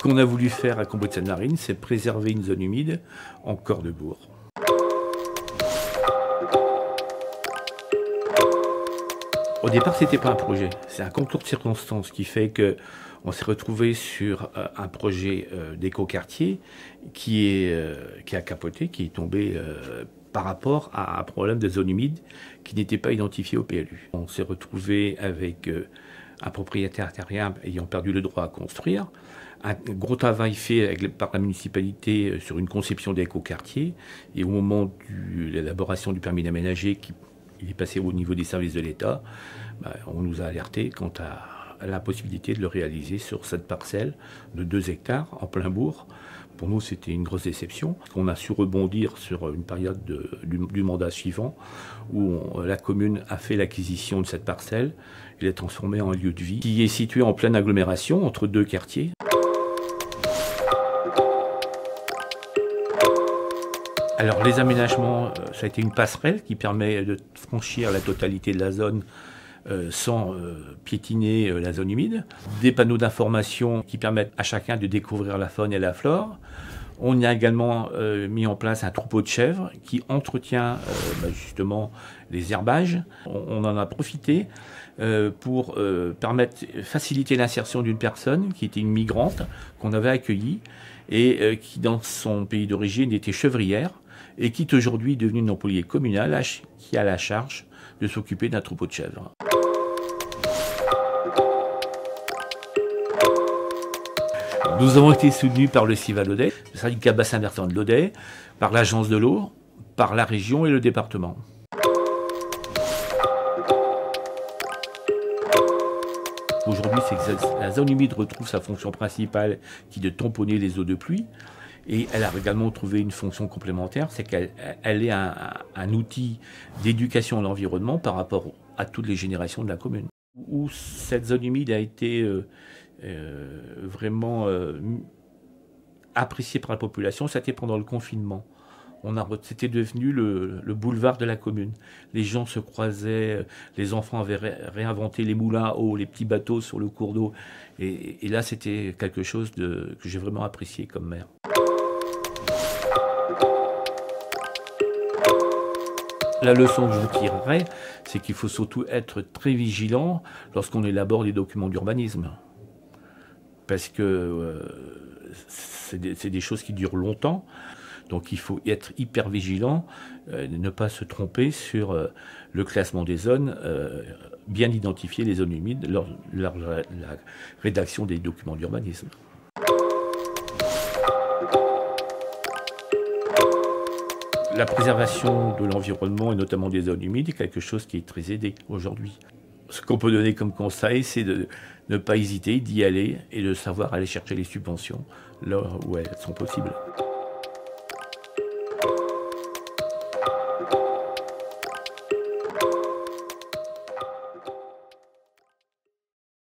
Ce qu'on a voulu faire à Combeau-de-Seine-Marine, c'est préserver une zone humide en corps de bourg. Au départ, c'était pas un projet, c'est un concours de circonstances qui fait que on s'est retrouvé sur un projet d'écoquartier qui a capoté, qui est tombé par rapport à un problème de zone humide qui n'était pas identifié au PLU. On s'est retrouvé avec un propriétaire terrien ayant perdu le droit à construire, un gros travail fait par la municipalité sur une conception d'écoquartier, et au moment de l'élaboration du permis d'aménager il est passé au niveau des services de l'État, on nous a alertés quant à la possibilité de le réaliser sur cette parcelle de 2 hectares en plein bourg. Pour nous, c'était une grosse déception. On a su rebondir sur une période du mandat suivant où la commune a fait l'acquisition de cette parcelle et l'a transformée en un lieu de vie qui est situé en pleine agglomération entre 2 quartiers. Alors les aménagements, ça a été une passerelle qui permet de franchir la totalité de la zone sans piétiner la zone humide. Des panneaux d'information qui permettent à chacun de découvrir la faune et la flore. On a également mis en place un troupeau de chèvres qui entretient justement les herbages. On en a profité pour faciliter l'insertion d'une personne qui était une migrante qu'on avait accueillie et qui dans son pays d'origine était chevrière et qui est aujourd'hui devenue une employée communale qui a la charge de s'occuper d'un troupeau de chèvres. Nous avons été soutenus par le CIVA Lodey, le syndicat bassin versant de Lodey, par l'agence de l'eau, par la région et le département. Aujourd'hui, c'est que la zone humide retrouve sa fonction principale qui est de tamponner les eaux de pluie. Et elle a également trouvé une fonction complémentaire, c'est qu'elle est un outil d'éducation à l'environnement par rapport à toutes les générations de la commune. Où cette zone humide a été vraiment appréciée par la population, c'était pendant le confinement. C'était devenu le boulevard de la commune. Les gens se croisaient, les enfants avaient réinventé les moulins à eau, les petits bateaux sur le cours d'eau. Et là, c'était quelque chose que j'ai vraiment apprécié comme maire. La leçon que je tirerais, c'est qu'il faut surtout être très vigilant lorsqu'on élabore des documents d'urbanisme. Parce que c'est des choses qui durent longtemps. Donc il faut être hyper vigilant, ne pas se tromper sur le classement des zones, bien identifier les zones humides lors de la rédaction des documents d'urbanisme. La préservation de l'environnement et notamment des zones humides est quelque chose qui est très aidé aujourd'hui. Ce qu'on peut donner comme conseil, c'est de ne pas hésiter, d'y aller et de savoir aller chercher les subventions là où elles sont possibles.